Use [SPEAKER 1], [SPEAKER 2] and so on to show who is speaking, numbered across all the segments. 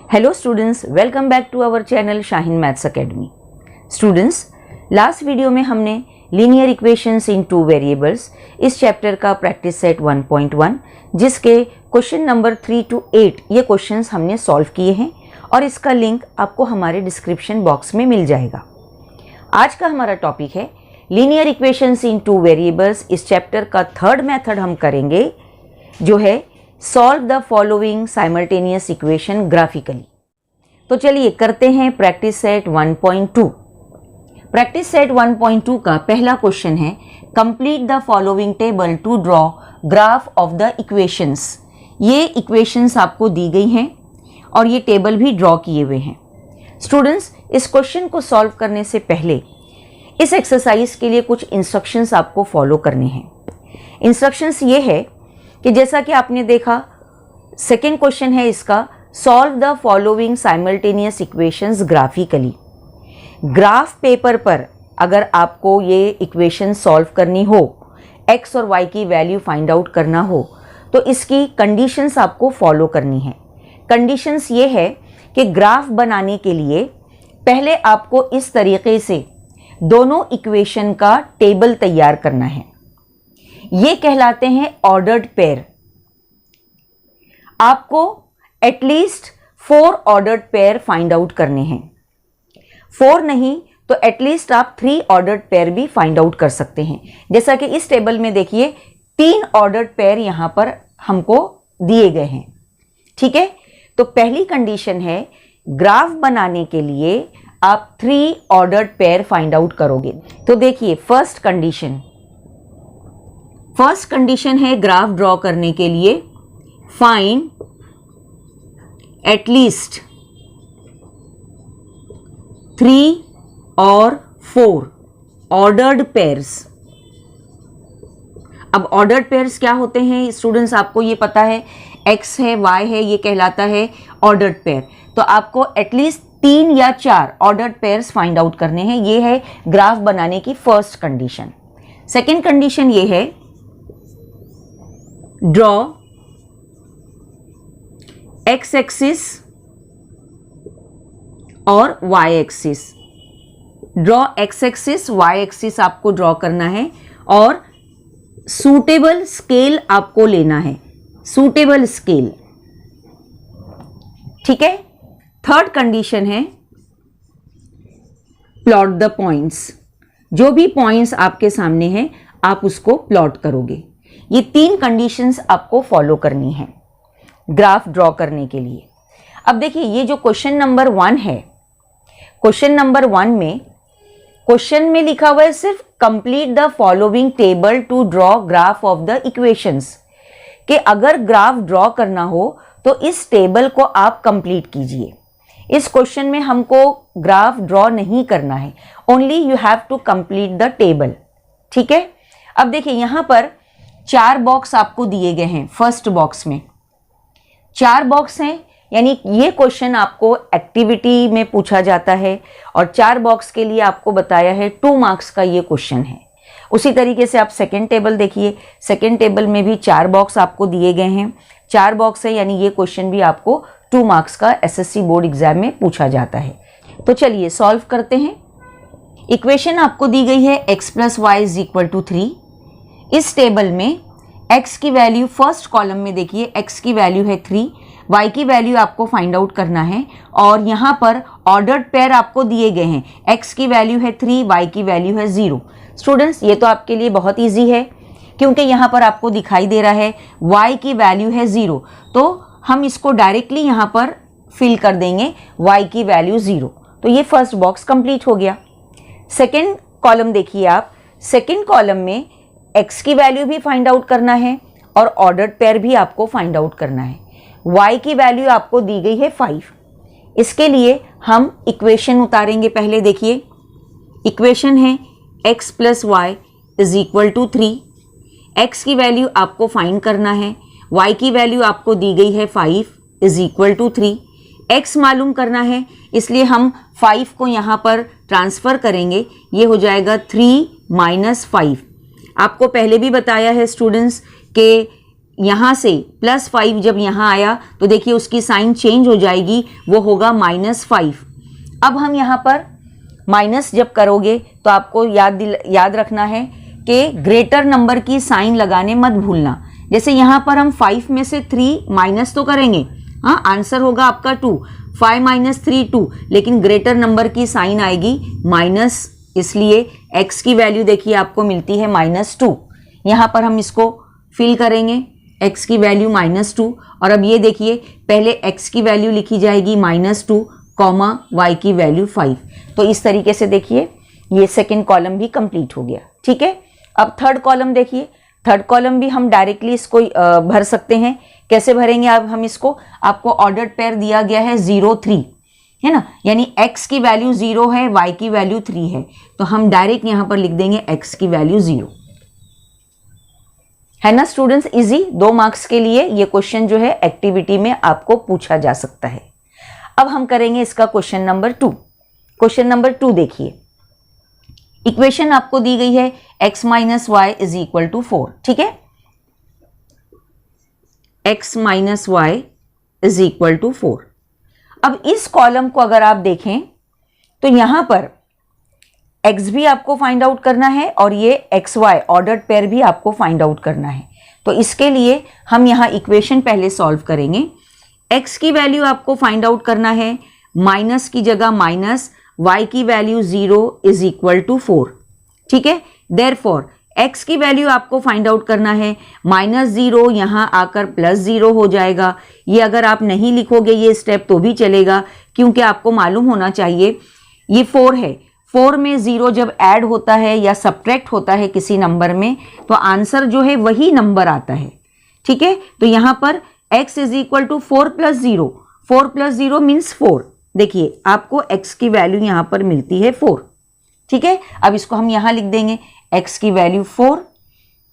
[SPEAKER 1] Hello students, welcome back to our channel Shaheen Maths Academy. Students, last video में हमने linear equations इन two variables इस chapter का practice set 1.1 जिसके question number 3 to 8 ये questions हमने solve किए हैं और इसका लिंक आपको हमारे डिस्क्रिप्शन बॉक्स में मिल जाएगा। आज का हमारा टॉपिक है लीनियर इक्वेशंस इन टू वेरिएबल्स। इस चैप्टर का थर्ड मेथड हम करेंगे जो है solve the following simultaneous equation graphically. तो चलिए करते हैं प्रैक्टिस सेट 1.2। प्रैक्टिस सेट 1.2 का पहला क्वेश्चन है complete the following table to draw graph of the equations. ये इक्वेशंस आपको दी गई हैं और ये टेबल भी ड्रॉ किए हुए हैं। स्टूडेंट्स, इस क्वेश्चन को सॉल्व करने से पहले इस एक्सरसाइज के लिए कुछ इंस्ट्रक्शंस आपको फॉलो करने हैं। इंस्ट्रक्शंस ये है कि जैसा कि आपने देखा सेकेंड क्वेश्चन है इसका solve the following simultaneous equations graphically. Graph paper पर अगर आपको ये इक्वेशन सॉल्व करनी हो, एक्स और वाई की वैल्यू फाइंड आउट करना हो, तो इसकी कंडीशंस आपको फॉलो करनी है। कंडीशंस ये है कि ग्राफ बनाने के लिए पहले आपको इस तरीके से दोनों इक्वेशन का टेबल तैयार करना है। ये कहलाते हैं ऑर्डर्ड पेयर। आपको at least 4 ordered pair find out करने हैं। 4 नहीं तो एटलीस्ट आप 3 ऑर्डर्ड पेयर भी फाइंड आउट कर सकते हैं। जैसा कि इस टेबल में देखिए 3 ऑर्डर्ड पेयर यहां पर हमको दिए गए हैं। ठीक है, तो पहली कंडीशन है ग्राफ बनाने के लिए आप 3 ऑर्डर्ड पेयर फाइंड आउट करोगे। तो देखिए फर्स्ट कंडीशन है ग्राफ ड्रॉ करने के लिए फाइंड एटलीस्ट 3 और 4 ऑर्डर्ड पेयर्स। अब ऑर्डर्ड पेयर्स क्या होते हैं स्टूडेंट्स, आपको ये पता है एक्स है वाई है, ये कहलाता है ऑर्डर्ड पेयर। तो आपको एटलीस्ट 3 या 4 ऑर्डर्ड पेयर्स फाइंड आउट करने हैं। ये है ग्राफ बनाने की फर्स्ट कंडीशन। सेकेंड कंडीशन ये है ड्रॉ एक्स एक्सिस और Y axis. Draw X axis Y axis आपको ड्रॉ करना है और सूटेबल स्केल आपको लेना है, सूटेबल स्केल। ठीक है, थर्ड कंडीशन है प्लॉट द पॉइंट्स। जो भी पॉइंट्स आपके सामने हैं आप उसको प्लॉट करोगे। ये 3 कंडीशंस आपको फॉलो करनी है ग्राफ ड्रॉ करने के लिए। अब देखिए ये जो क्वेश्चन नंबर 1 है, क्वेश्चन नंबर 1 में क्वेश्चन में लिखा हुआ है सिर्फ complete the following table to draw graph of the equations, कि अगर ग्राफ ड्रॉ करना हो तो इस टेबल को आप कंप्लीट कीजिए। इस क्वेश्चन में हमको ग्राफ ड्रॉ नहीं करना है, only you have to complete the table. ठीक है, अब देखिए यहां पर 4 बॉक्स आपको दिए गए हैं। फर्स्ट बॉक्स में 4 बॉक्स हैं, यानी ये क्वेश्चन आपको एक्टिविटी में पूछा जाता है और 4 बॉक्स के लिए आपको बताया है 2 मार्क्स का ये क्वेश्चन है। उसी तरीके से आप सेकेंड टेबल देखिए, सेकेंड टेबल में भी 4 बॉक्स आपको दिए गए हैं। 4 बॉक्स है यानी ये क्वेश्चन भी आपको 2 मार्क्स का एसएससी बोर्ड एग्जाम में पूछा जाता है। तो चलिए सॉल्व करते हैं। इक्वेशन आपको दी गई है x + y = 3। इस टेबल में x की वैल्यू फर्स्ट कॉलम में देखिए x की वैल्यू है 3, y की वैल्यू आपको फाइंड आउट करना है और यहाँ पर ऑर्डर्ड पेयर आपको दिए गए हैं। x की वैल्यू है 3, y की वैल्यू है 0। स्टूडेंट्स ये तो आपके लिए बहुत इजी है क्योंकि यहाँ पर आपको दिखाई दे रहा है y की वैल्यू है 0, तो हम इसको डायरेक्टली यहाँ पर फिल कर देंगे y की वैल्यू 0। तो ये फर्स्ट बॉक्स कंप्लीट हो गया। सेकेंड कॉलम देखिए आप, सेकेंड कॉलम में x की वैल्यू भी फाइंड आउट करना है और ऑर्डर्ड पेयर भी आपको फाइंड आउट करना है। y की वैल्यू आपको दी गई है 5। इसके लिए हम इक्वेशन उतारेंगे। पहले देखिए इक्वेशन है x + y = 3। x की वैल्यू आपको फाइंड करना है, y की वैल्यू आपको दी गई है 5 = 3। x मालूम करना है, इसलिए हम 5 को यहाँ पर ट्रांसफ़र करेंगे। ये हो जाएगा 3 - 5। आपको पहले भी बताया है स्टूडेंट्स कि यहाँ से +5 जब यहाँ आया तो देखिए उसकी साइन चेंज हो जाएगी, वो होगा -5। अब हम यहाँ पर माइनस जब करोगे तो आपको याद रखना है कि ग्रेटर नंबर की साइन लगाने मत भूलना। जैसे यहाँ पर हम 5 में से 3 माइनस तो करेंगे, हाँ, आंसर होगा आपका 2, 5 - 3 2, लेकिन ग्रेटर नंबर की साइन आएगी माइनस, इसलिए x की वैल्यू देखिए आपको मिलती है -2। यहाँ पर हम इसको फिल करेंगे, x की वैल्यू -2, और अब ये देखिए पहले x की वैल्यू लिखी जाएगी -2, y की वैल्यू 5। तो इस तरीके से देखिए ये सेकेंड कॉलम भी कंप्लीट हो गया। ठीक है, अब थर्ड कॉलम देखिए, थर्ड कॉलम भी हम डायरेक्टली इसको भर सकते हैं। कैसे भरेंगे अब हम इसको, आपको ऑर्डर्ड पेयर दिया गया है 0 3, है ना, यानी x की वैल्यू 0 है, y की वैल्यू 3 है, तो हम डायरेक्ट यहां पर लिख देंगे x की वैल्यू 0, है ना स्टूडेंट्स। इजी, 2 मार्क्स के लिए ये क्वेश्चन जो है एक्टिविटी में आपको पूछा जा सकता है। अब हम करेंगे इसका क्वेश्चन नंबर 2। क्वेश्चन नंबर 2 देखिए, इक्वेशन आपको दी गई है x - y = 4। ठीक है, x - y = 4। अब इस कॉलम को अगर आप देखें तो यहां पर x भी आपको फाइंड आउट करना है और ये xy ऑर्डर्ड पेयर भी आपको फाइंड आउट करना है। तो इसके लिए हम यहां इक्वेशन पहले सॉल्व करेंगे। x की वैल्यू आपको फाइंड आउट करना है, माइनस की जगह माइनस, y की वैल्यू 0 = 4। ठीक है, देयरफॉर x की वैल्यू आपको फाइंड आउट करना है, -0 यहां आकर +0 हो जाएगा। ये अगर आप नहीं लिखोगे ये स्टेप तो भी चलेगा, क्योंकि आपको मालूम होना चाहिए ये 4 है, 4 में 0 जब ऐड होता है या सब्ट्रैक्ट होता है किसी नंबर में तो आंसर जो है वही नंबर आता है। ठीक है, तो यहां पर x = 4 + 0, 4 + 0 मीन्स 4। देखिए आपको x की वैल्यू यहां पर मिलती है 4। ठीक है, अब इसको हम यहां लिख देंगे, x की वैल्यू 4,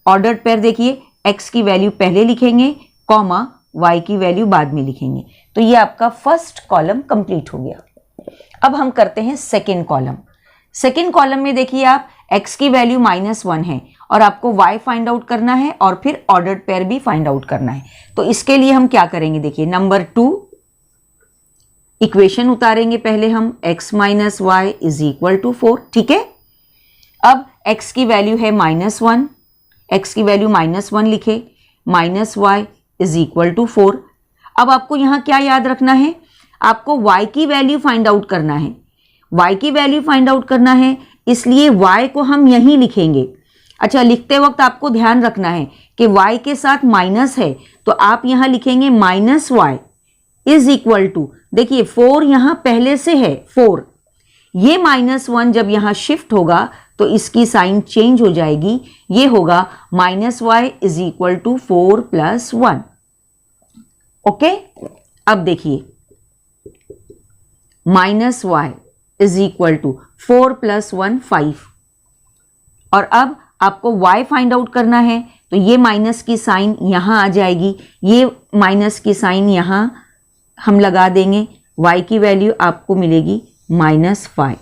[SPEAKER 1] ऑर्डर्ड पेयर देखिए x की वैल्यू पहले लिखेंगे, कॉमा y की वैल्यू बाद में लिखेंगे। तो ये आपका फर्स्ट कॉलम कंप्लीट हो गया। अब हम करते हैं सेकेंड कॉलम। सेकेंड कॉलम में देखिए आप x की वैल्यू -1 है और आपको y फाइंड आउट करना है और फिर ऑर्डर्ड पेयर भी फाइंड आउट करना है। तो इसके लिए हम क्या करेंगे, देखिए नंबर 2 इक्वेशन उतारेंगे पहले हम, x - y = 4। ठीक है, अब x की वैल्यू है -1, x की वैल्यू -1 लिखे, -y = 4। अब आपको यहां क्या याद रखना है, आपको y की वैल्यू फाइंड आउट करना है, y की वैल्यू फाइंड आउट करना है, इसलिए y को हम यहीं लिखेंगे। अच्छा, लिखते वक्त आपको ध्यान रखना है कि y के साथ माइनस है तो आप यहां लिखेंगे -y = देखिए 4 यहां पहले से है 4, ये -1 जब यहां शिफ्ट होगा तो इसकी साइन चेंज हो जाएगी, ये होगा -y = 4 + 1। ओके, अब देखिए -y = 4 + 1 5, और अब आपको y फाइंड आउट करना है तो ये माइनस की साइन यहां आ जाएगी, ये माइनस की साइन यहां हम लगा देंगे, y की वैल्यू आपको मिलेगी -5।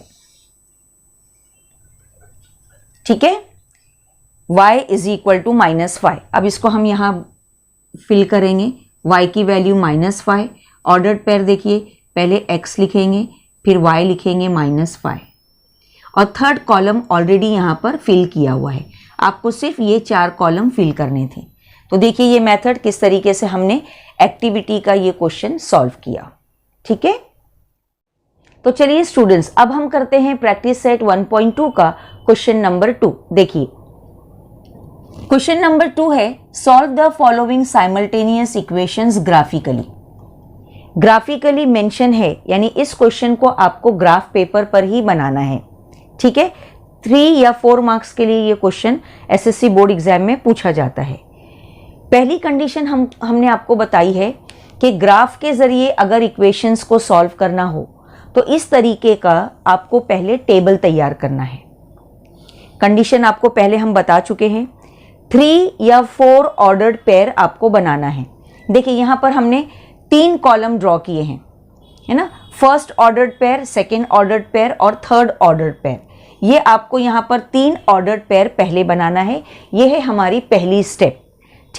[SPEAKER 1] ठीक है, y = -5। अब इसको हम यहां फिल करेंगे, y की वैल्यू -5, ऑर्डर्ड पेयर देखिए पहले x लिखेंगे फिर y लिखेंगे -5, और थर्ड कॉलम ऑलरेडी यहां पर फिल किया हुआ है, आपको सिर्फ ये 4 कॉलम फिल करने थे। तो देखिए ये मेथड किस तरीके से हमने एक्टिविटी का ये क्वेश्चन सॉल्व किया। ठीक है, तो चलिए स्टूडेंट्स अब हम करते हैं प्रैक्टिस सेट 1.2 का क्वेश्चन नंबर 2। देखिए क्वेश्चन नंबर 2 है, solve the following simultaneous equations graphically. Graphically mention है, यानी इस क्वेश्चन को आपको ग्राफ पेपर पर ही बनाना है। ठीक है, 3 या 4 मार्क्स के लिए ये क्वेश्चन एसएससी बोर्ड एग्जाम में पूछा जाता है। पहली कंडीशन हमने आपको बताई है कि ग्राफ के जरिए अगर इक्वेशंस को सॉल्व करना हो तो इस तरीके का आपको पहले टेबल तैयार करना है। कंडीशन आपको पहले हम बता चुके हैं, 3 या 4 ऑर्डर्ड पेयर आपको बनाना है। देखिए यहां पर हमने 3 कॉलम ड्रॉ किए हैं, है ना, first ordered pair, second ordered pair और थर्ड ऑर्डर्ड पेयर। ये आपको यहां पर 3 ऑर्डर्ड पेयर पहले बनाना है, ये है हमारी पहली स्टेप।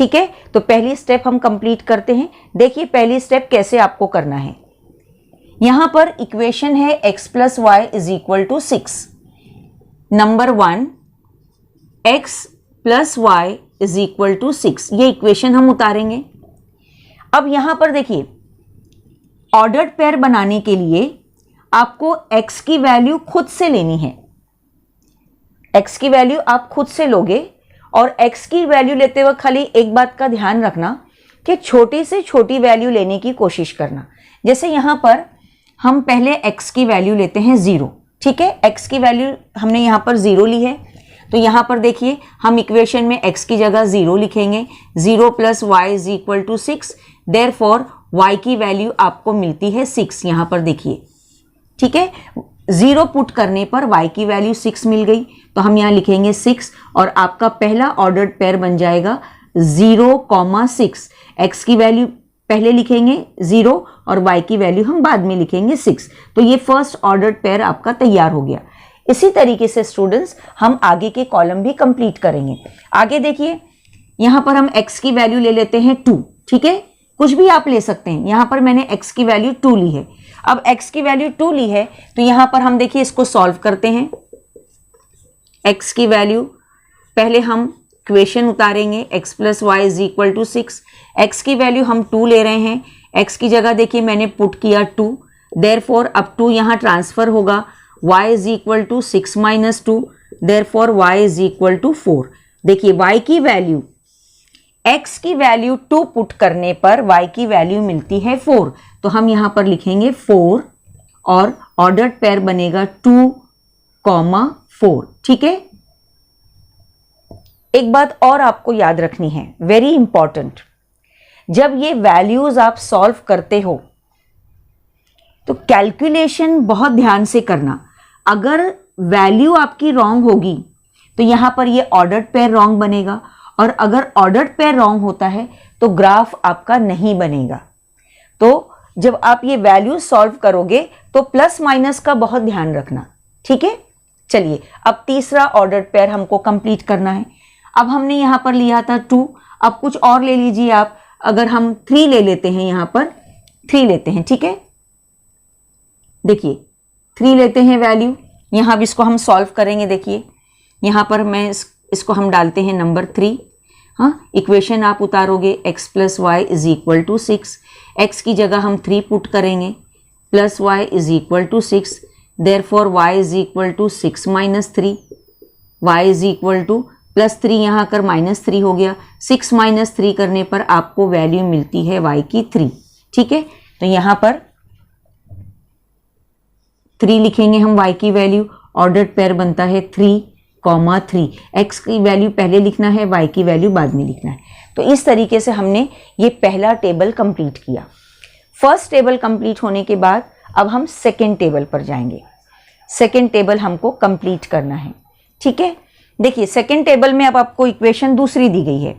[SPEAKER 1] ठीक है, तो पहली स्टेप हम कंप्लीट करते हैं। देखिए पहली स्टेप कैसे आपको करना है। यहां पर इक्वेशन है x plus Y is equal to 6। Number 1 x plus Y is equal to 6, ये इक्वेशन हम उतारेंगे। अब यहां पर देखिए ऑर्डर्ड पेयर बनाने के लिए आपको x की वैल्यू खुद से लेनी है। x की वैल्यू आप खुद से लोगे और x की वैल्यू लेते वक्त खाली एक बात का ध्यान रखना कि छोटी से छोटी वैल्यू लेने की कोशिश करना। जैसे यहां पर हम पहले x की वैल्यू लेते हैं 0, ठीक है, x की वैल्यू हमने यहां पर 0 ली है, तो यहां पर देखिए हम इक्वेशन में x की जगह 0 लिखेंगे। 0 plus Y is equal to 6, therefore y की वैल्यू आपको मिलती है 6। यहां पर देखिए, ठीक है, 0 पुट करने पर y की वैल्यू 6 मिल गई, तो हम यहां लिखेंगे 6 और आपका पहला ऑर्डर्ड पेयर बन जाएगा 0,6। x की वैल्यू पहले लिखेंगे 0 और y की वैल्यू हम बाद में लिखेंगे 6। तो ये फर्स्ट ऑर्डर्ड पेयर आपका तैयार हो गया। इसी तरीके से स्टूडेंट्स हम आगे के कॉलम भी कंप्लीट करेंगे। आगे देखिए यहां पर हम x की वैल्यू ले लेते हैं 2, ठीक है, कुछ भी आप ले सकते हैं। यहां पर मैंने x की वैल्यू 2 ली है। अब x की वैल्यू 2 ली है तो यहां पर हम देखिए इसको सॉल्व करते हैं। x की वैल्यू पहले हम इक्वेशन उतारेंगे, x plus Y is equal to 6। x की वैल्यू हम 2 ले रहे हैं, x की जगह देखिए मैंने पुट किया 2, देयरफॉर अब 2 यहां ट्रांसफर होगा, y is equal to 6 minus 2, therefore y is equal to 4। देखिए y की वैल्यू x की वैल्यू 2 पुट करने पर y की वैल्यू मिलती है 4, तो हम यहां पर लिखेंगे 4 और ऑर्डर्ड पेयर बनेगा 2,4, ठीक है। एक बात और आपको याद रखनी है, वेरी इंपॉर्टेंट, जब ये वैल्यूज आप सॉल्व करते हो तो कैलकुलेशन बहुत ध्यान से करना। अगर वैल्यू आपकी रॉन्ग होगी तो यहां पर ये ऑर्डर्ड पेयर रॉन्ग बनेगा, और अगर ऑर्डर्ड पेयर रॉन्ग होता है तो ग्राफ आपका नहीं बनेगा। तो जब आप ये वैल्यू सॉल्व करोगे तो प्लस माइनस का बहुत ध्यान रखना, ठीक है। चलिए अब तीसरा ऑर्डर्ड पेयर हमको कंप्लीट करना है। अब हमने यहां पर लिया था 2, अब कुछ और ले लीजिए आप। अगर हम 3 ले लेते हैं, यहां पर 3 लेते हैं, ठीक है, देखिए 3 लेते हैं वैल्यू। यहां अब इसको हम सॉल्व करेंगे। देखिए यहां पर मैं इसको हम डालते हैं नंबर 3। हाँ, इक्वेशन आप उतारोगे x plus Y is equal to 6, x की जगह हम 3 पुट करेंगे, plus Y is equal to 6, therefore y is equal to 6 minus 3, y is equal to plus 3 यहाँ कर माइनस 3 हो गया। 6 माइनस 3 करने पर आपको वैल्यू मिलती है y की 3, ठीक है। तो यहाँ पर 3 लिखेंगे हम y की वैल्यू, ऑर्डर्ड पेयर बनता है 3,3। x की वैल्यू पहले लिखना है, y की वैल्यू बाद में लिखना है। तो इस तरीके से हमने ये पहला टेबल कंप्लीट किया। फर्स्ट टेबल कंप्लीट होने के बाद अब हम सेकेंड टेबल पर जाएंगे। सेकेंड टेबल हमको कंप्लीट करना है, ठीक है। देखिए सेकेंड टेबल में अब आपको इक्वेशन दूसरी दी गई है।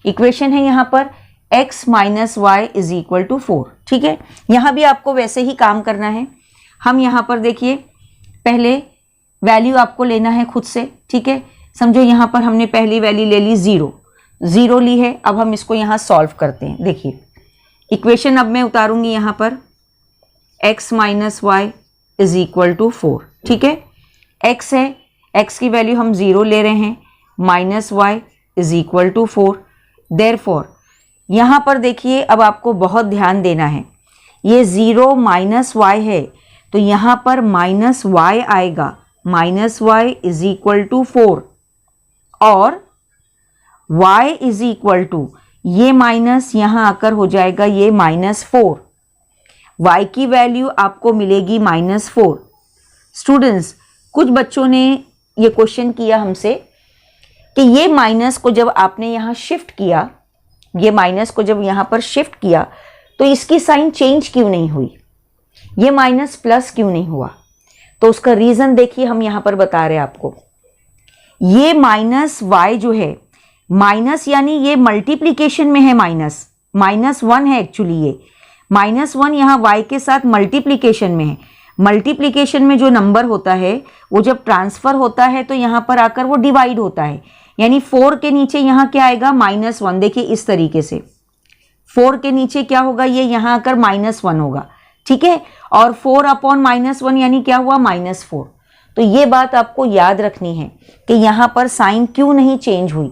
[SPEAKER 1] इक्वेशन है यहाँ पर x minus Y is equal to 4, ठीक है। यहाँ भी आपको वैसे ही काम करना है। हम यहाँ पर देखिए पहले वैल्यू आपको लेना है खुद से, ठीक है। समझो यहाँ पर हमने पहली वैल्यू ले ली 0 ली है। अब हम इसको यहाँ सॉल्व करते हैं। देखिए इक्वेशन अब मैं उतारूंगी यहाँ पर x minus Y is equal to 4, ठीक है। x है, x की वैल्यू हम 0 ले रहे हैं, minus Y is equal to 4, therefore यहाँ पर देखिए अब आपको बहुत ध्यान देना है। ये 0 माइनस वाई है तो यहाँ पर माइनस वाई आएगा, minus Y is equal to 4, और y इज इक्वल टू ये माइनस यहाँ आकर हो जाएगा ये -4। y की वैल्यू आपको मिलेगी -4। स्टूडेंट्स, कुछ बच्चों ने ये क्वेश्चन किया हमसे कि ये माइनस को जब आपने यहाँ शिफ्ट किया, ये माइनस को जब यहाँ पर शिफ्ट किया तो इसकी साइन चेंज क्यों नहीं हुई, ये माइनस प्लस क्यों नहीं हुआ? तो उसका रीजन देखिए हम यहाँ पर बता रहे हैं आपको। ये माइनस वाई जो है, माइनस यानी ये मल्टीप्लीकेशन में है, -1 है एक्चुअली। ये -1 यहाँ y के साथ मल्टीप्लीकेशन में है। मल्टीप्लीकेशन में जो नंबर होता है वो जब ट्रांसफर होता है तो यहाँ पर आकर वो डिवाइड होता है। यानी 4 के नीचे यहाँ क्या आएगा -1। देखिए इस तरीके से 4 के नीचे क्या होगा, ये यहाँ आकर -1 होगा, ठीक है। और 4 अपॉन -1 यानी क्या हुआ -4। तो ये बात आपको याद रखनी है कि यहाँ पर साइन क्यों नहीं चेंज हुई।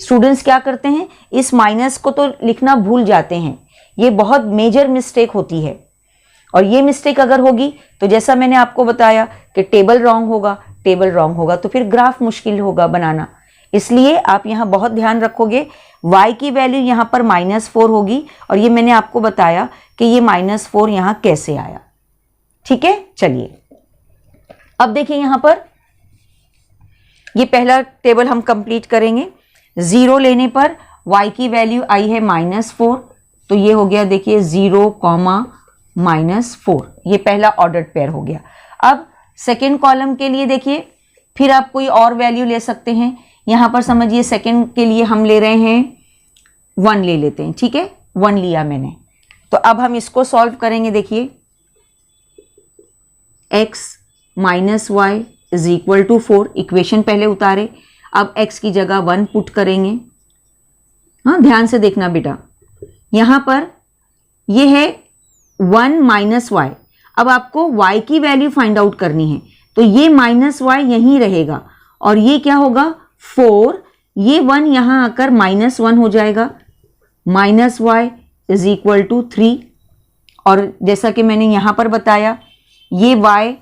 [SPEAKER 1] स्टूडेंट्स क्या करते हैं, इस माइनस को तो लिखना भूल जाते हैं, ये बहुत मेजर मिस्टेक होती है। और ये मिस्टेक अगर होगी तो जैसा मैंने आपको बताया कि टेबल रॉन्ग होगा तो फिर ग्राफ मुश्किल होगा बनाना। इसलिए आप यहाँ बहुत ध्यान रखोगे, y की वैल्यू यहाँ पर -4 होगी और ये मैंने आपको बताया कि ये -4 यहाँ कैसे आया, ठीक है। चलिए अब देखिए यहाँ पर ये पहला टेबल हम कंप्लीट करेंगे। 0 लेने पर y की वैल्यू आई है -4, तो ये हो गया देखिए 0, -4, ये पहला ऑर्डर्ड पेयर हो गया। अब सेकेंड कॉलम के लिए देखिए फिर आप कोई और वैल्यू ले सकते हैं। यहाँ पर समझिए सेकेंड के लिए हम ले रहे हैं 1 ले लेते हैं, ठीक है, 1 लिया मैंने। तो अब हम इसको सॉल्व करेंगे। देखिए x - y = 4, इक्वेशन पहले उतारे, अब x की जगह 1 पुट करेंगे। हाँ ध्यान से देखना बेटा, यहाँ पर ये है 1 - y। अब आपको y की वैल्यू फाइंड आउट करनी है, तो ये -y यहीं रहेगा और ये क्या होगा 4, ये 1 यहाँ आकर -1 हो जाएगा, -y = 3। और जैसा कि मैंने यहाँ पर बताया ये y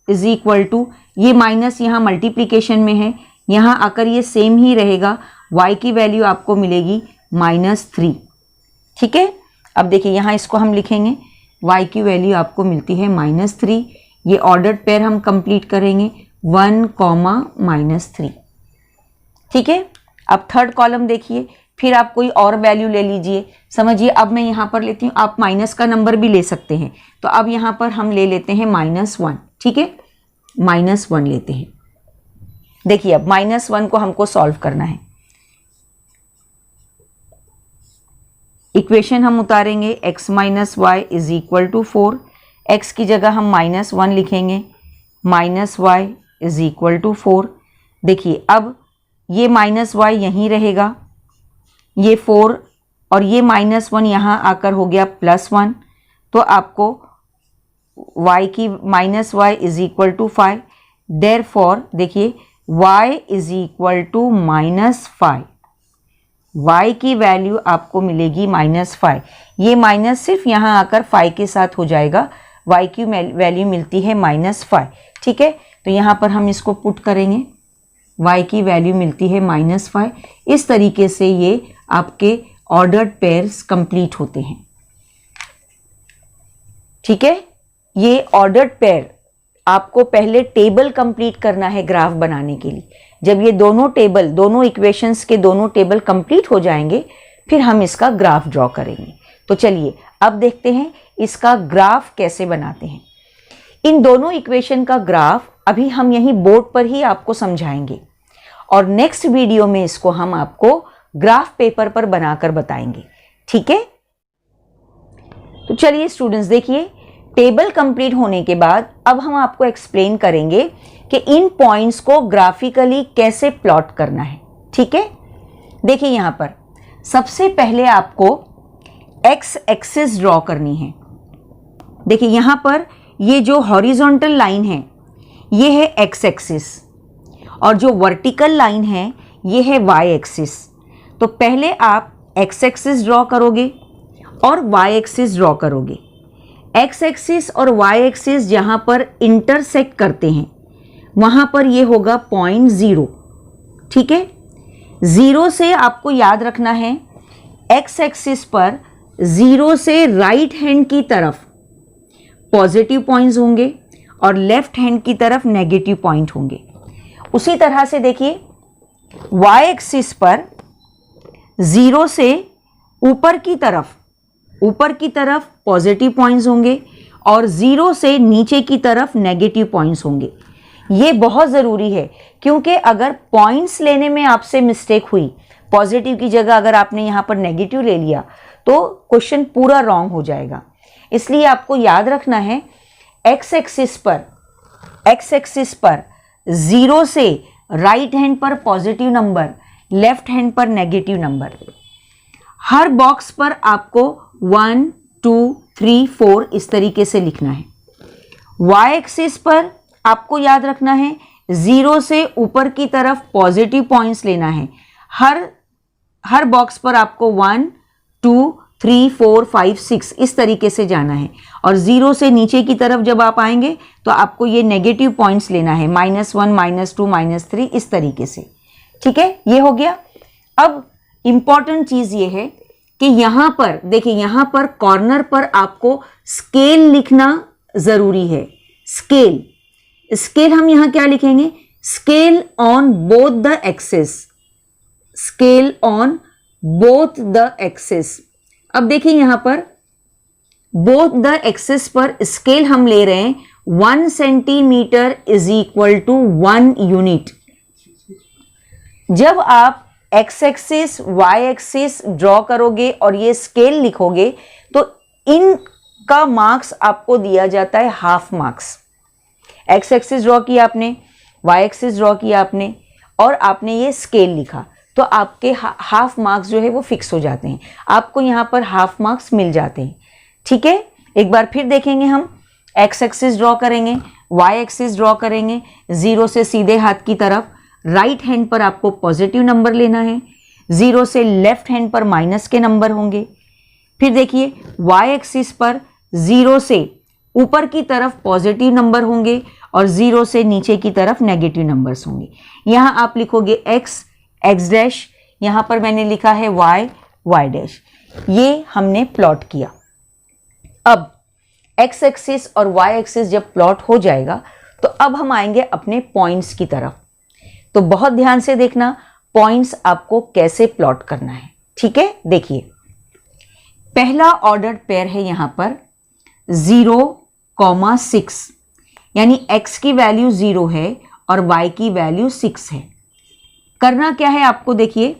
[SPEAKER 1] = ये माइनस यहाँ मल्टीप्लिकेशन में है, यहाँ आकर ये सेम ही रहेगा, y की वैल्यू आपको मिलेगी -3, ठीक है। अब देखिए यहाँ इसको हम लिखेंगे, y की वैल्यू आपको मिलती है -3। ये ऑर्डर्ड पेयर हम कंप्लीट करेंगे 1, -3, ठीक है। अब थर्ड कॉलम देखिए, फिर आप कोई और वैल्यू ले लीजिए। समझिए अब मैं यहाँ पर लेती हूँ, आप माइनस का नंबर भी ले सकते हैं। तो अब यहाँ पर हम ले लेते हैं -1, ठीक है, -1 लेते हैं। देखिए अब -1 को हमको सॉल्व करना है। इक्वेशन हम उतारेंगे, x - y = 4, x की जगह हम -1 लिखेंगे, -y = 4। देखिए अब ये -y यहीं रहेगा, ये 4 और ये -1 यहाँ आकर हो गया +1, तो आपको y की -y = 5। देयरफॉर देखिए y = -5, y की वैल्यू आपको मिलेगी -5। ये माइनस सिर्फ यहाँ आकर 5 के साथ हो जाएगा, y की वैल्यू मिलती है -5, ठीक है। तो यहाँ पर हम इसको पुट करेंगे, y की वैल्यू मिलती है -5। इस तरीके से ये आपके ऑर्डर्ड पेयर्स कंप्लीट होते हैं, ठीक है। ये ऑर्डर्ड पेयर आपको पहले टेबल कंप्लीट करना है ग्राफ बनाने के लिए। जब ये दोनों टेबल, दोनों इक्वेशंस के दोनों टेबल कंप्लीट हो जाएंगे, फिर हम इसका ग्राफ ड्रॉ करेंगे। तो चलिए अब देखते हैं इसका ग्राफ कैसे बनाते हैं। इन दोनों इक्वेशन का ग्राफ अभी हम यहीं बोर्ड पर ही आपको समझाएंगे और नेक्स्ट वीडियो में इसको हम आपको ग्राफ पेपर पर बनाकर बताएंगे, ठीक है। तो चलिए स्टूडेंट्स देखिए, टेबल कंप्लीट होने के बाद अब हम आपको एक्सप्लेन करेंगे कि इन पॉइंट्स को ग्राफिकली कैसे प्लॉट करना है, ठीक है। देखिए यहाँ पर सबसे पहले आपको एक्स एक्सिस ड्रॉ करनी है। देखिए यहाँ पर ये जो हॉरिजॉन्टल लाइन है ये है एक्स एक्सिस और जो वर्टिकल लाइन है ये है वाई एक्सिस। तो पहले आप एक्स एक्सिस ड्रॉ करोगे और वाई एक्सिस ड्रॉ करोगे। एक्स एक्सिस और वाई एक्सिस जहाँ पर इंटरसेक्ट करते हैं वहाँ पर ये होगा पॉइंट 0, ठीक है। 0 से आपको याद रखना है एक्स एक्सिस पर 0 से राइट हैंड की तरफ पॉजिटिव पॉइंट्स होंगे और लेफ्ट हैंड की तरफ नेगेटिव पॉइंट होंगे। उसी तरह से देखिए वाई एक्सिस पर 0 से ऊपर की तरफ पॉजिटिव पॉइंट्स होंगे और 0 से नीचे की तरफ नेगेटिव पॉइंट्स होंगे। ये बहुत ज़रूरी है क्योंकि अगर पॉइंट्स लेने में आपसे मिस्टेक हुई, पॉजिटिव की जगह अगर आपने यहाँ पर नेगेटिव ले लिया तो क्वेश्चन पूरा रॉन्ग हो जाएगा। इसलिए आपको याद रखना है एक्स एक्सिस पर 0 से राइट हैंड पर पॉजिटिव नंबर लेफ्ट हैंड पर नेगेटिव नंबर। हर बॉक्स पर आपको 1 2 3 4 इस तरीके से लिखना है। वाई एक्सिस पर आपको याद रखना है 0 से ऊपर की तरफ पॉजिटिव पॉइंट्स लेना है। हर बॉक्स पर आपको 1 2 3 4 5 6 इस तरीके से जाना है, और 0 से नीचे की तरफ जब आप आएंगे तो आपको ये नेगेटिव पॉइंट्स लेना है, -1 -2 -3 इस तरीके से। ठीक है, ये हो गया। अब इंपॉर्टेंट चीज ये है कि यहां पर देखिए, यहां पर कॉर्नर पर आपको स्केल लिखना जरूरी है। स्केल हम यहां क्या लिखेंगे? Scale on both the axis. Scale on both the axis. अब देखिए यहां पर बोथ द एक्सिस पर स्केल हम ले रहे हैं 1 centimetre is equal to 1 unit. जब आप X axis Y axis draw करोगे और ये स्केल लिखोगे तो इनका मार्क्स आपको दिया जाता है half marks. X axis draw किया आपने, वाई एक्सिस ड्रॉ किया आपने, और आपने ये स्केल लिखा, तो आपके हाफ मार्क्स जो है वो फिक्स हो जाते हैं। आपको यहाँ पर हाफ मार्क्स मिल जाते हैं। ठीक है, एक बार फिर देखेंगे हम। एक्स एक्सिस ड्रॉ करेंगे, वाई एक्सिस ड्रॉ करेंगे, 0 से सीधे हाथ की तरफ राइट हैंड पर आपको पॉजिटिव नंबर लेना है, 0 से लेफ्ट हैंड पर माइनस के नंबर होंगे। फिर देखिए वाई एक्सिस पर 0 से ऊपर की तरफ पॉजिटिव नंबर होंगे और 0 से नीचे की तरफ नेगेटिव नंबर्स होंगे। यहां आप लिखोगे एक्स डैश, यहां पर मैंने लिखा है वाई डैश। ये हमने प्लॉट किया। अब एक्स एक्सिस और वाई एक्सिस जब प्लॉट हो जाएगा तो अब हम आएंगे अपने पॉइंट्स की तरफ। तो बहुत ध्यान से देखना पॉइंट्स आपको कैसे प्लॉट करना है। ठीक है, देखिए पहला ऑर्डर्ड पेयर है यहां पर 0,6, यानी x की वैल्यू 0 है और y की वैल्यू 6 है। करना क्या है आपको? देखिए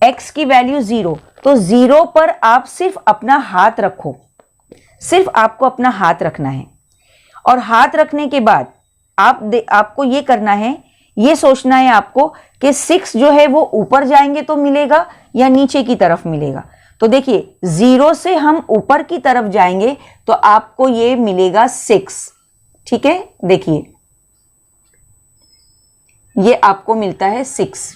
[SPEAKER 1] x की वैल्यू 0, तो 0 पर आप सिर्फ अपना हाथ रखो, सिर्फ आपको अपना हाथ रखना है। और हाथ रखने के बाद आपको ये करना है, ये सोचना है आपको कि 6 जो है वो ऊपर जाएंगे तो मिलेगा या नीचे की तरफ मिलेगा। तो देखिए 0 से हम ऊपर की तरफ जाएंगे तो आपको ये मिलेगा 6। ठीक है, देखिए ये आपको मिलता है 6।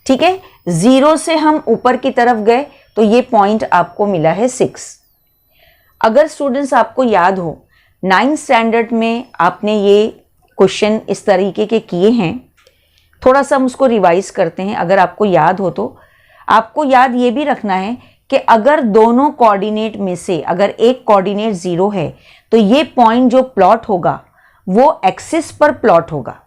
[SPEAKER 1] ठीक है, 0 से हम ऊपर की तरफ गए तो ये पॉइंट आपको मिला है 6। अगर स्टूडेंट्स आपको याद हो 9th स्टैंडर्ड में आपने ये क्वेश्चन इस तरीके के किए हैं, थोड़ा सा हम उसको रिवाइज करते हैं। अगर आपको याद हो तो आपको याद ये भी रखना है कि अगर दोनों कोऑर्डिनेट में से अगर एक कोऑर्डिनेट 0 है तो ये पॉइंट जो प्लॉट होगा वो एक्सिस पर प्लॉट होगा।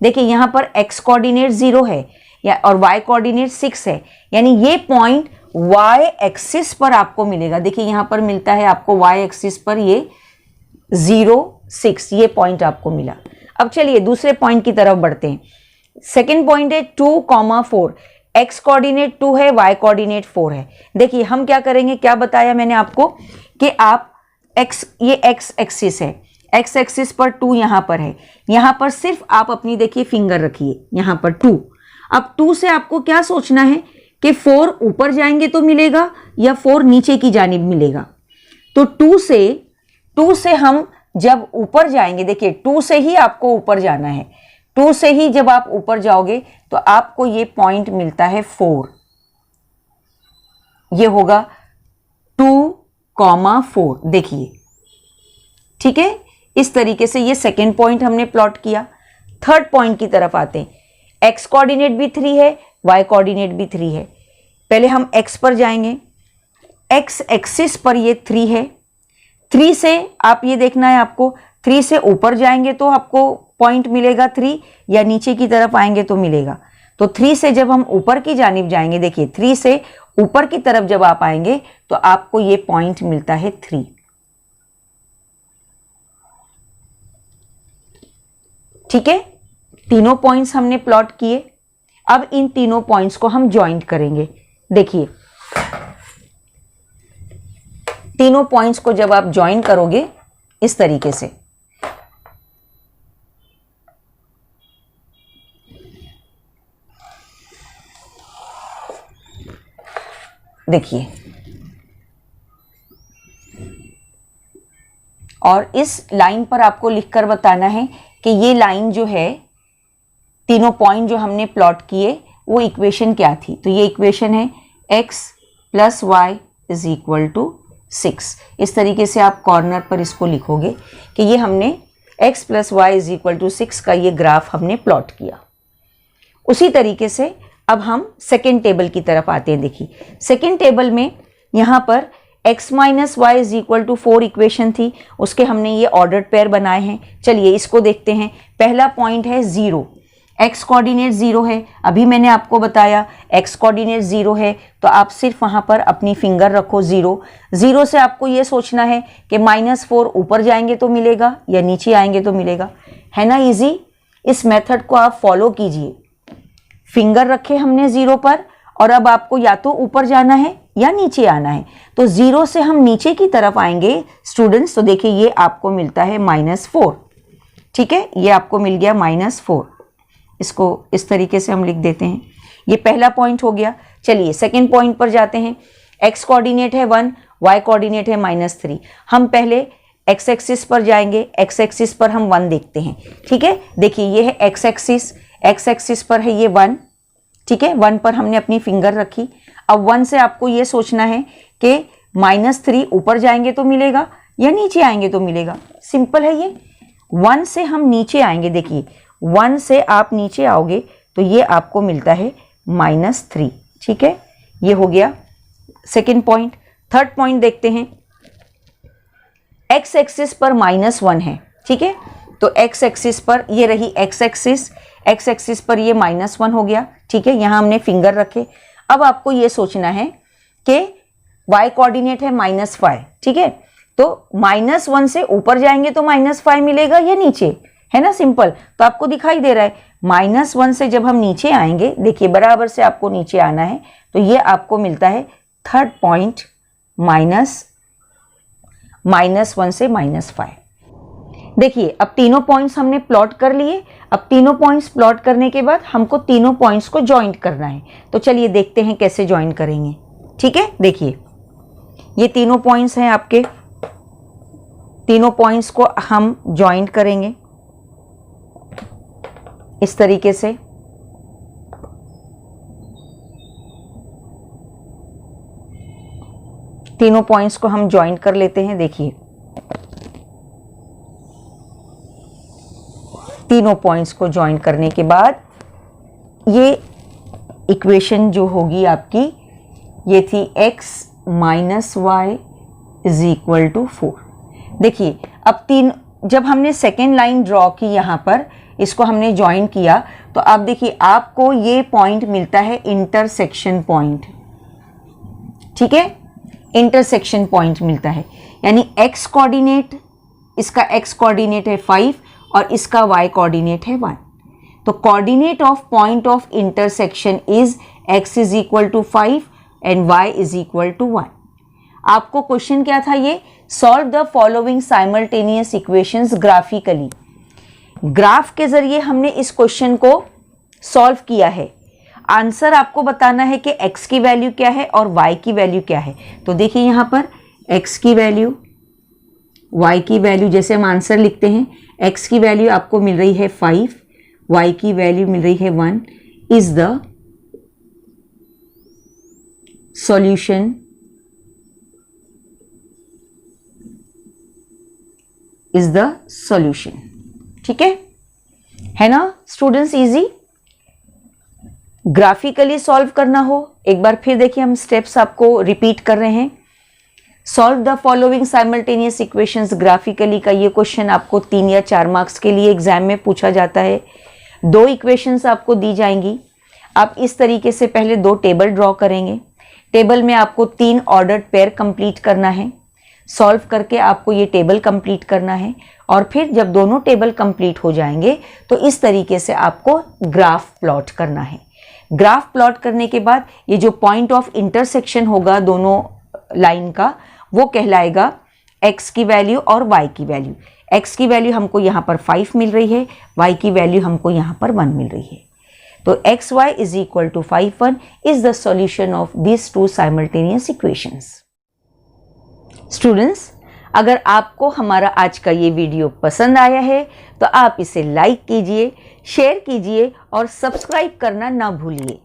[SPEAKER 1] देखिए यहाँ पर x कोऑर्डिनेट 0 है और y कोऑर्डिनेट 6 है, यानी ये पॉइंट y एक्सिस पर आपको मिलेगा। देखिए यहाँ पर मिलता है आपको y एक्सिस पर ये 0 6, ये पॉइंट आपको मिला। अब चलिए दूसरे पॉइंट की तरफ बढ़ते हैं। सेकेंड पॉइंट है 2,4, x कोऑर्डिनेट 2 है, y कोऑर्डिनेट 4 है। देखिए हम क्या करेंगे, क्या बताया मैंने आपको कि आप ये x एक्सिस है, x एक्सिस पर 2 यहां पर है, यहां पर सिर्फ आप अपनी देखिए फिंगर रखिए यहां पर 2। अब 2 से आपको क्या सोचना है कि 4 ऊपर जाएंगे तो मिलेगा या 4 नीचे की जानिब मिलेगा। तो 2 से हम जब ऊपर जाएंगे, देखिए 2 से ही आपको ऊपर जाना है, 2 से ही जब आप ऊपर जाओगे तो आपको ये पॉइंट मिलता है 4। ये होगा 2,4। देखिए ठीक है, इस तरीके से ये सेकेंड पॉइंट हमने प्लॉट किया। थर्ड पॉइंट की तरफ आते हैं। x कोऑर्डिनेट भी 3 है, y कोऑर्डिनेट भी 3 है। पहले हम x पर जाएंगे, x एक्सिस पर ये 3 है। 3 से आप ये देखना है आपको, 3 से ऊपर जाएंगे तो आपको पॉइंट मिलेगा 3, या नीचे की तरफ आएंगे तो मिलेगा। तो 3 से जब हम ऊपर की जानिब जाएंगे, देखिए 3 से ऊपर की तरफ जब आप आएंगे तो आपको ये पॉइंट मिलता है 3। ठीक है, तीनों पॉइंट्स हमने प्लॉट किए। अब इन तीनों पॉइंट्स को हम ज्वाइंट करेंगे। देखिए तीनों पॉइंट्स को जब आप ज्वाइन करोगे इस तरीके से, देखिए, और इस लाइन पर आपको लिखकर बताना है कि ये लाइन जो है, तीनों पॉइंट जो हमने प्लॉट किए वो इक्वेशन क्या थी। तो ये इक्वेशन है x + y = 6। इस तरीके से आप कॉर्नर पर इसको लिखोगे कि ये हमने x + y = 6 का ये ग्राफ हमने प्लॉट किया। उसी तरीके से अब हम सेकेंड टेबल की तरफ आते हैं। देखिए, सेकेंड टेबल में यहाँ पर x - y = 4 इक्वेशन थी, उसके हमने ये ऑर्डर्ड पेयर बनाए हैं। चलिए इसको देखते हैं। पहला पॉइंट है 0, x कोऑर्डिनेट 0 है। अभी मैंने आपको बताया x कोऑर्डिनेट 0 है, तो आप सिर्फ वहाँ पर अपनी फिंगर रखो 0। 0 से आपको ये सोचना है कि -4 ऊपर जाएंगे तो मिलेगा या नीचे आएंगे तो मिलेगा, है ना। इजी, इस मेथड को आप फॉलो कीजिए। फिंगर रखे हमने 0 पर, और अब आपको या तो ऊपर जाना है या नीचे आना है। तो 0 से हम नीचे की तरफ आएंगे स्टूडेंट्स, तो देखिए ये आपको मिलता है -4। ठीक है, ये आपको मिल गया -4। इसको इस तरीके से हम लिख देते हैं। ये पहला पॉइंट हो गया। चलिए सेकंड पॉइंट पर जाते हैं। x कोऑर्डिनेट है 1, y कोऑर्डिनेट है -3। हम पहले x एक्सिस पर जाएंगे। x एक्सिस पर हम 1 देखते हैं। ठीक है, देखिए ये है x एक्सिस पर है ये 1। ठीक है, 1 पर हमने अपनी फिंगर रखी। अब 1 से आपको ये सोचना है कि -3 ऊपर जाएंगे तो मिलेगा या नीचे आएंगे तो मिलेगा। सिंपल है ये। 1 से हम नीचे आएंगे। देखिए 1 से आप नीचे आओगे तो ये आपको मिलता है -3। ठीक है, ये हो गया सेकेंड पॉइंट। थर्ड पॉइंट देखते हैं। x एक्सिस पर -1 है। ठीक है, तो x एक्सिस पर ये रही x एक्सिस पर ये -1 हो गया। ठीक है, यहाँ हमने फिंगर रखे। अब आपको ये सोचना है कि y कोऑर्डिनेट है -5। ठीक है, तो -1 से ऊपर जाएंगे तो -5 मिलेगा या नीचे, है ना। सिंपल, तो आपको दिखाई दे रहा है -1 से जब हम नीचे आएंगे, देखिए बराबर से आपको नीचे आना है, तो ये आपको मिलता है थर्ड पॉइंट -1 से -5। देखिए अब तीनों पॉइंट्स हमने प्लॉट कर लिए। अब तीनों पॉइंट्स प्लॉट करने के बाद हमको तीनों पॉइंट्स को जॉइंट करना है। तो चलिए देखते हैं कैसे जॉइंट करेंगे। ठीक है, देखिए ये तीनों पॉइंट्स हैं आपके। तीनों पॉइंट्स को हम जॉइंट करेंगे इस तरीके से। तीनों पॉइंट्स को हम जॉइंट कर लेते हैं। देखिए तीनों पॉइंट्स को जॉइंट करने के बाद ये इक्वेशन जो होगी आपकी, ये थी x - y = 4। देखिए अब जब हमने सेकेंड लाइन ड्रॉ की यहाँ पर, इसको हमने ज्वाइन किया, तो अब देखिए आपको ये पॉइंट मिलता है इंटरसेक्शन पॉइंट। ठीक है, इंटरसेक्शन पॉइंट मिलता है, यानी x कोऑर्डिनेट, इसका x कोऑर्डिनेट है 5 और इसका y कोऑर्डिनेट है 1। तो coordinate of point of intersection is x = 5 and y = 1। आपको क्वेश्चन क्या था, ये solve the following simultaneous equations graphically. Graph के जरिए हमने इस क्वेश्चन को सॉल्व किया है। आंसर आपको बताना है कि x की वैल्यू क्या है और y की वैल्यू क्या है। तो देखिए यहाँ पर x की वैल्यू, y की वैल्यू, जैसे हम आंसर लिखते हैं, x की वैल्यू आपको मिल रही है 5, y की वैल्यू मिल रही है 1, is the solution is the solution. ठीक है ना स्टूडेंट्स। इजी, ग्राफिकली सॉल्व करना हो, एक बार फिर देखिए हम स्टेप्स आपको रिपीट कर रहे हैं। Solve the following simultaneous equations graphically का ये क्वेश्चन आपको 3 या 4 मार्क्स के लिए एग्जाम में पूछा जाता है। 2 इक्वेशंस आपको दी जाएंगी। आप इस तरीके से पहले 2 टेबल ड्रॉ करेंगे। टेबल में आपको 3 ऑर्डर्ड पेयर कंप्लीट करना है। सॉल्व करके आपको ये टेबल कंप्लीट करना है, और फिर जब दोनों टेबल कंप्लीट हो जाएंगे तो इस तरीके से आपको ग्राफ प्लॉट करना है। ग्राफ प्लॉट करने के बाद ये जो पॉइंट ऑफ इंटरसेक्शन होगा दोनों लाइन का, वो कहलाएगा x की वैल्यू और y की वैल्यू। x की वैल्यू हमको यहाँ पर 5 मिल रही है, y की वैल्यू हमको यहाँ पर 1 मिल रही है। तो xy is equal to 5 1 is the solution of these two simultaneous equations. Students, अगर आपको हमारा आज का ये वीडियो पसंद आया है तो आप इसे लाइक कीजिए, शेयर कीजिए और सब्सक्राइब करना ना भूलिए।